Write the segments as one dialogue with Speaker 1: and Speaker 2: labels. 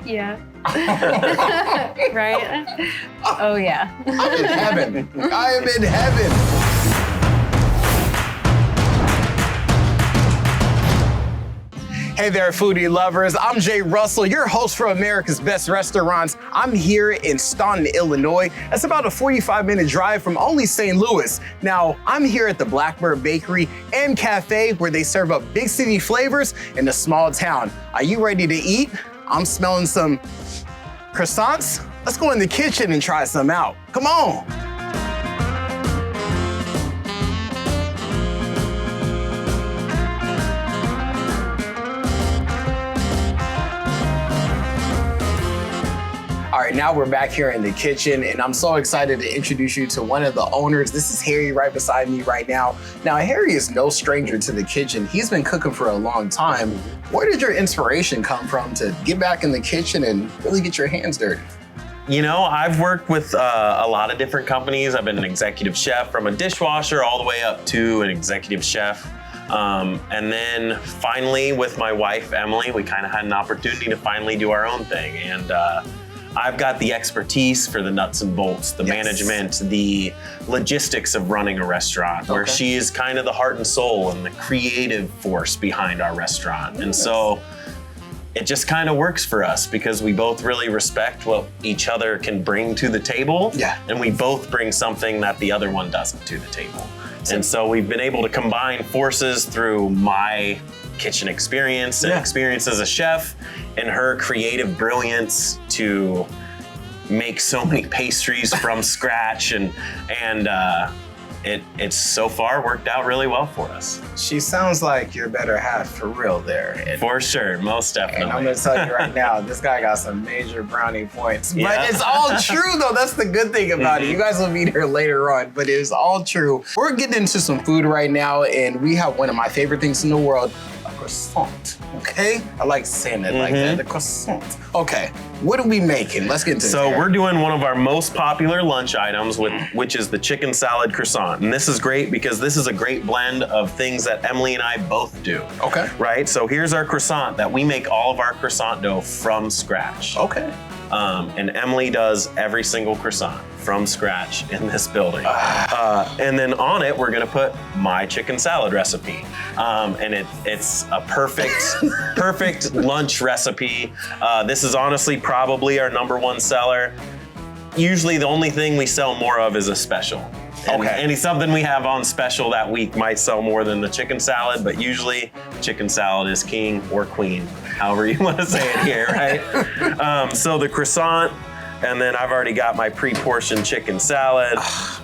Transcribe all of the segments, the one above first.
Speaker 1: Yeah. Right? Oh, yeah.
Speaker 2: I'm in heaven. I am in heaven. Hey there, foodie lovers. I'm Jay Russell, your host for America's Best Restaurants. I'm here in Staunton, Illinois. That's about a 45-minute drive from only St. Louis. Now, I'm here at the Blackbird Bakery and Cafe where they serve up big city flavors in a small town. Are you ready to eat? I'm smelling some croissants. Let's go in the kitchen and try some out. Come on. All right, now we're back here in the kitchen, and I'm so excited to introduce you to one of the owners. This is Harry right beside me right now. Now, Harry is no stranger to the kitchen. He's been cooking for a long time. Where did your inspiration come from to get back in the kitchen and really get your hands dirty?
Speaker 3: You know, I've worked with a lot of different companies. I've been an executive chef from a dishwasher all the way up to an executive chef. And then finally with my wife, Emily, we kind of had an opportunity to finally do our own thing. And I've got the expertise for the nuts and bolts, the management, the logistics of running a restaurant, where she is kind of the heart and soul and the creative force behind our restaurant. And so it just kind of works for us because we both really respect what each other can bring to the table. Yeah. And we both bring something that the other one doesn't to the table. And so we've been able to combine forces through my kitchen experience and experience as a chef and her creative brilliance to make so many pastries from scratch, and it's so far worked out really well for us.
Speaker 2: She sounds like your better half for real there. And,
Speaker 3: for sure, most definitely.
Speaker 2: And I'm gonna tell you right now, this guy got some major brownie points. But it's all true though, that's the good thing about it. You guys will meet her later on, but it is all true. We're getting into some food right now, and we have one of my favorite things in the world, a croissant, okay? I like saying it like that, the croissant. Okay, what are we making? Let's get into it.
Speaker 3: So we're doing one of our most popular lunch items, which is the chicken salad croissant. And this is great because this is a great blend of things that Emily and I both do. Okay. Right, so here's our croissant that we make all of our croissant dough from scratch. Okay. And Emily does every single croissant from scratch in this building. And then on it, we're gonna put my chicken salad recipe. And it's a perfect lunch recipe. This is honestly probably our #1 seller. Usually the only thing we sell more of is a special. And something we have on special that week might sell more than the chicken salad, but usually chicken salad is king or queen, however you want to say it here, right? So the croissant, and then I've already got my pre-portioned chicken salad,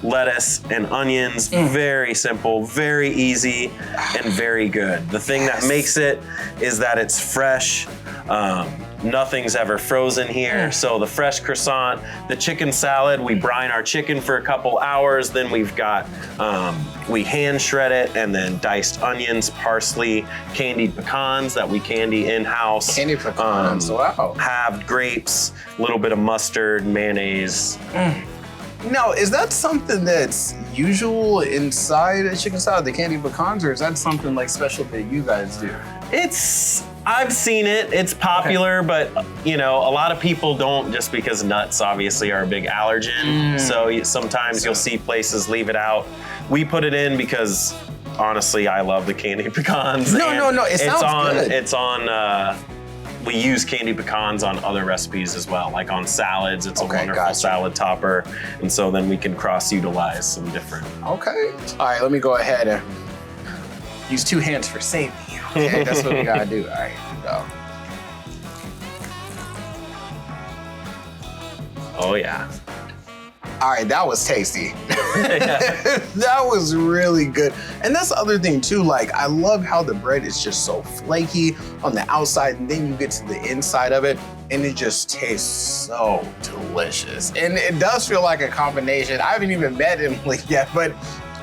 Speaker 3: lettuce and onions. Very simple, very easy, and very good. The thing that makes it is that it's fresh. Nothing's ever frozen here. So the fresh croissant, the chicken salad, we brine our chicken for a couple hours. Then we've got, we hand shred it, and then diced onions, parsley, candied pecans that we candy in-house.
Speaker 2: Candied pecans, wow.
Speaker 3: Halved grapes, a little bit of mustard, mayonnaise.
Speaker 2: Now, is that something that's usual inside a chicken salad, the candied pecans, or is that something like special that you guys do?
Speaker 3: I've seen it, it's popular, but you know, a lot of people don't, just because nuts obviously are a big allergen. So sometimes you'll see places leave it out. We put it in because honestly, I love the candied pecans.
Speaker 2: No, it sounds good.
Speaker 3: It's on, we use candied pecans on other recipes as well, like on salads. It's a wonderful salad topper. And so then we can cross-utilize some different.
Speaker 2: Okay. All right, let me go ahead and use 2 hands for safety. Okay, that's what we gotta do. All right, here we go.
Speaker 3: Oh yeah.
Speaker 2: All right, that was tasty. That was really good. And that's the other thing too, like I love how the bread is just so flaky on the outside, and then you get to the inside of it and it just tastes so delicious. And it does feel like a combination. I haven't even met Emily yet, but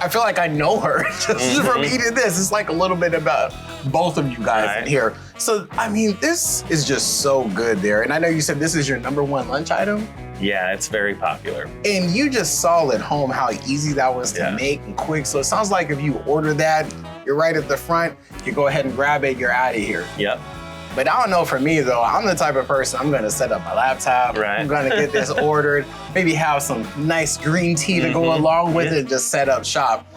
Speaker 2: I feel like I know her just from eating this. It's like a little bit about both of you guys in here. So, I mean, this is just so good there. And I know you said this is your #1 lunch item.
Speaker 3: Yeah, it's very popular.
Speaker 2: And you just saw at home how easy that was to make and quick. So it sounds like if you order that, You're right at the front. You go ahead and grab it. You're out of here.
Speaker 3: Yep.
Speaker 2: But I don't know, for me though, I'm the type of person, I'm gonna set up my laptop.
Speaker 3: Right.
Speaker 2: I'm gonna get this ordered. Maybe have some nice green tea to go along with it. Just set up shop.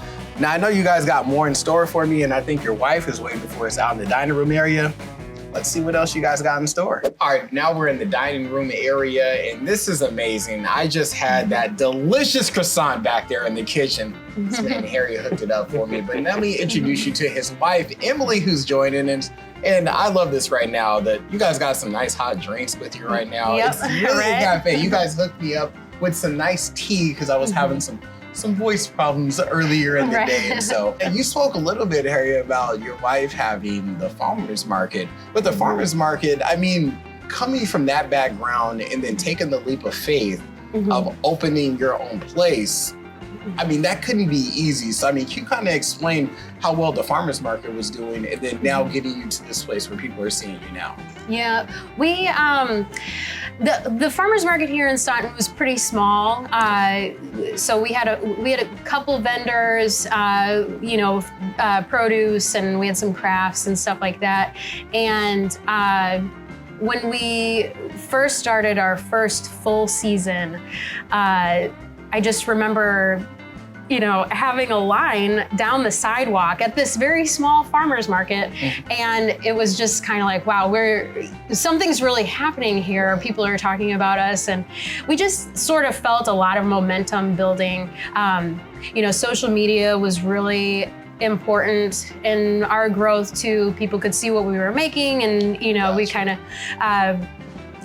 Speaker 2: Now I know you guys got more in store for me, and I think your wife is waiting for us out in the dining room area. Let's see what else you guys got in store. All right, now we're in the dining room area, and this is amazing. I just had that delicious croissant back there in the kitchen. This man Harry hooked it up for me. But let me introduce you to his wife, Emily, who's joining us. And I love this right now that you guys got some nice hot drinks with you right now.
Speaker 1: Yep.
Speaker 2: It's really a cafe. You guys hooked me up with some nice tea because I was having some voice problems earlier in the day. And so, and you spoke a little bit, Harry, about your wife having the farmer's market. But the farmer's market, I mean, coming from that background and then taking the leap of faith of opening your own place, I mean, that couldn't be easy. So, I mean, can you kind of explain how well the farmer's market was doing and then now getting you to this place where people are seeing you now?
Speaker 1: Yeah, we, the farmer's market here in Staunton was pretty small. So we had a couple vendors, you know, produce, and we had some crafts and stuff like that. And when we first started our first full season, I just remember, you know, having a line down the sidewalk at this very small farmer's market. And it was just kind of like, wow, something's really happening here. People are talking about us. And we just sort of felt a lot of momentum building. You know, social media was really important in our growth too. People could see what we were making, and, you know, we kind of,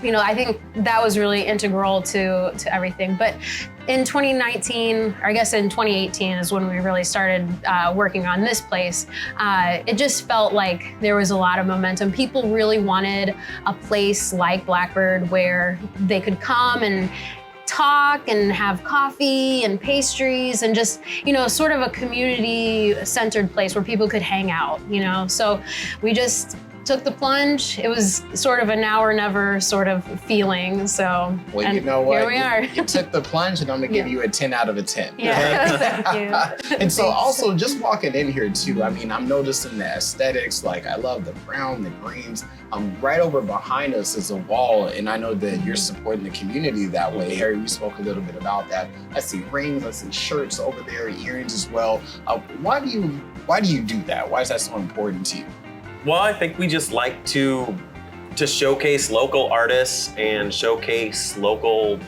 Speaker 1: you know, I think that was really integral to everything. But in 2019, or I guess in 2018 is when we really started working on this place. It just felt like there was a lot of momentum. People really wanted a place like Blackbird where they could come and talk and have coffee and pastries and just, you know, sort of a community-centered place where people could hang out, you know? So we just took the plunge. It was sort of a now or never sort of feeling. So,
Speaker 2: well, you know what?
Speaker 1: Here we are.
Speaker 2: You took the plunge, and I'm gonna give you a 10 out of a 10.
Speaker 1: Yeah, thank you.
Speaker 2: And so also just walking in here too, I mean, I'm noticing the aesthetics. Like, I love the brown, the greens. Right over behind us is a wall, and I know that you're supporting the community that way. Harry, we spoke a little bit about that. I see rings, I see shirts over there, earrings as well. Why do you do that? Why is that so important to you?
Speaker 3: Well, I think we just like to showcase local artists and showcase local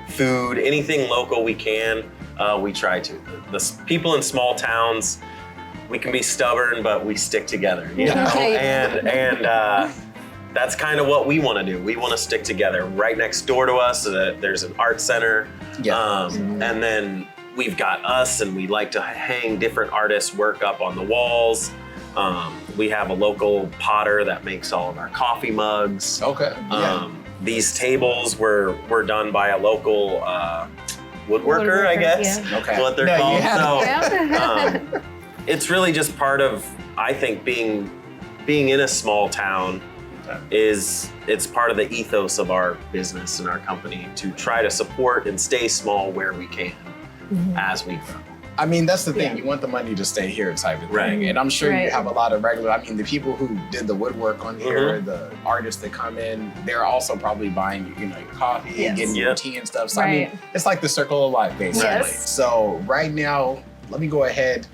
Speaker 3: food, anything local we can. We try to. The people in small towns, we can be stubborn, but we stick together, you know? And that's kind of what we want to do. We want to stick together. Right next door to us, there's an art center. And then we've got us, and we like to hang different artists' work up on the walls. We have a local potter that makes all of our coffee mugs.
Speaker 2: Okay.
Speaker 3: These tables were done by a local woodworker, I guess.
Speaker 1: Yeah.
Speaker 3: Okay. What they're called.
Speaker 1: Yeah.
Speaker 3: It's really just part of, I think, being in a small town it's part of the ethos of our business and our company to try to support and stay small where we can as we grow.
Speaker 2: I mean, that's the thing. You want the money to stay here type of thing.
Speaker 3: Right.
Speaker 2: And I'm sure you have a lot of regular, I mean, the people who did the woodwork on here, the artists that come in, they're also probably buying, you know, your coffee and getting your tea and stuff. So I mean, it's like the circle of life, basically. So right now, let me go ahead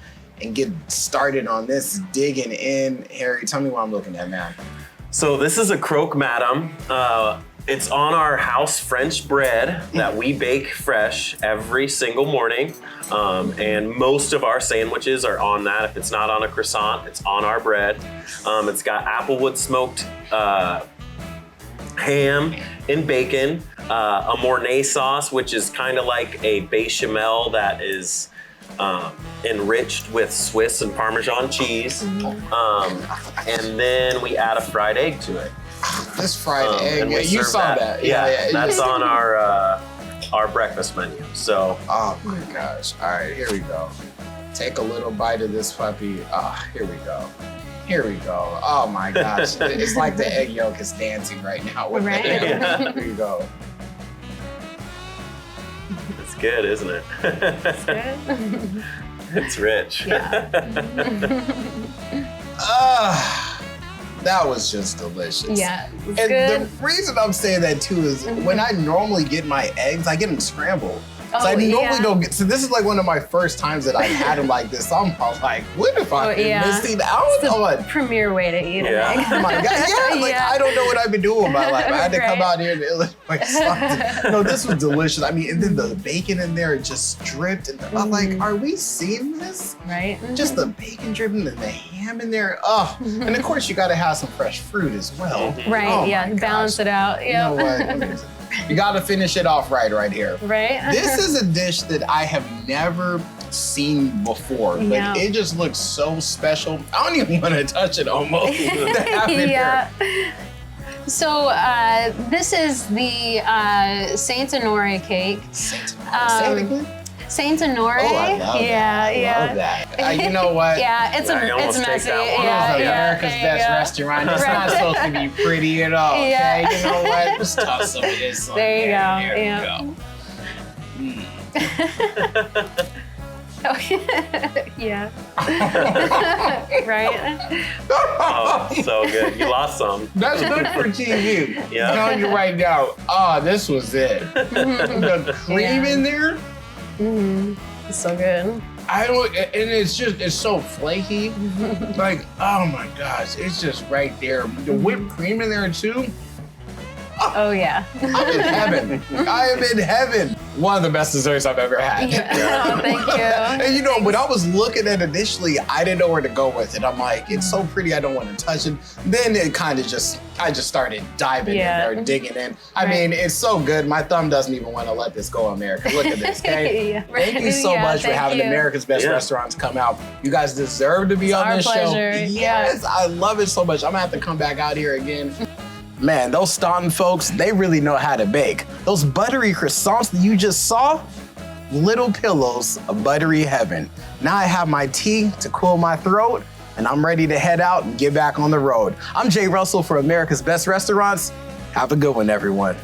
Speaker 2: and get started on this digging in. Harry, tell me what I'm looking at now.
Speaker 3: So this is a croque madame. It's on our house French bread that we bake fresh every single morning. And most of our sandwiches are on that. If it's not on a croissant, it's on our bread. It's got applewood smoked ham and bacon, a Mornay sauce, which is kind of like a bechamel that is enriched with Swiss and Parmesan cheese. And then we add a fried egg to it.
Speaker 2: This fried egg, you saw that.
Speaker 3: Yeah, that's on our breakfast menu. So.
Speaker 2: Oh my gosh! All right, here we go. Take a little bite of this puppy. Here we go. Here we go. Oh my gosh! It's like the egg yolk is dancing right now with
Speaker 1: Right.
Speaker 2: Here you go.
Speaker 3: It's good, isn't it?
Speaker 1: It's good.
Speaker 3: It's rich.
Speaker 1: Yeah.
Speaker 2: That was just delicious.
Speaker 1: Yeah, it's
Speaker 2: And
Speaker 1: good.
Speaker 2: the reason I'm saying that too is when I normally get my eggs, I get them scrambled. So I normally don't get, so this is like one of my first times that I've had them like this. So I'm like, what if I missing out on?
Speaker 1: Premier way to eat an egg.
Speaker 2: Oh my God. Yeah, like I don't know what I've been doing with my life. I had to come out here to Illinois. No, this was delicious. I mean, and then the bacon in there, it just dripped. And I'm like, are we seeing this?
Speaker 1: Right.
Speaker 2: Just the bacon dripping and the ham in there. Oh, and of course you got to have some fresh fruit as well.
Speaker 1: Right.
Speaker 2: Oh
Speaker 1: yeah. Balance it out. Yeah.
Speaker 2: You know what? You got to finish it off right here.
Speaker 1: Right.
Speaker 2: This is a dish that I have never seen before, but it just looks so special. I don't even want to touch it almost.
Speaker 1: Yeah. So this is the Saint Honore cake.
Speaker 2: Say it again.
Speaker 1: Saint Honore.
Speaker 2: Oh, I love that. I love that. You know what?
Speaker 1: Yeah, it's messy.
Speaker 2: America's best restaurant. It's not supposed to be pretty at all. Okay, you know what? Just toss some of this on
Speaker 1: there.
Speaker 2: There you go.
Speaker 1: Yeah. Right?
Speaker 3: Oh, so good. You lost some.
Speaker 2: That's good for TV.
Speaker 3: Yeah.
Speaker 2: I'm telling you right now. Oh, this was it. The cream in there.
Speaker 1: It's so good.
Speaker 2: And it's so flaky. Like, oh my gosh, it's just right there. The whipped cream in there too.
Speaker 1: Oh yeah.
Speaker 2: I'm in heaven. I am in heaven. One of the best desserts I've ever had.
Speaker 1: Oh, thank you.
Speaker 2: And you know, when I was looking at it initially, I didn't know where to go with it. I'm like, it's so pretty, I don't want to touch it. Then it kind of I just started diving in there, digging in. I mean, it's so good. My thumb doesn't even want to let this go, America. Look at this, okay? Thank you so much for having America's Best Restaurants come out. You guys deserve to be on this show. Yes, I love it so much. I'm gonna have to come back out here again. Man, those Staunton folks, they really know how to bake. Those buttery croissants that you just saw, little pillows of buttery heaven. Now I have my tea to cool my throat, and I'm ready to head out and get back on the road. I'm Jay Russell for America's Best Restaurants. Have a good one, everyone.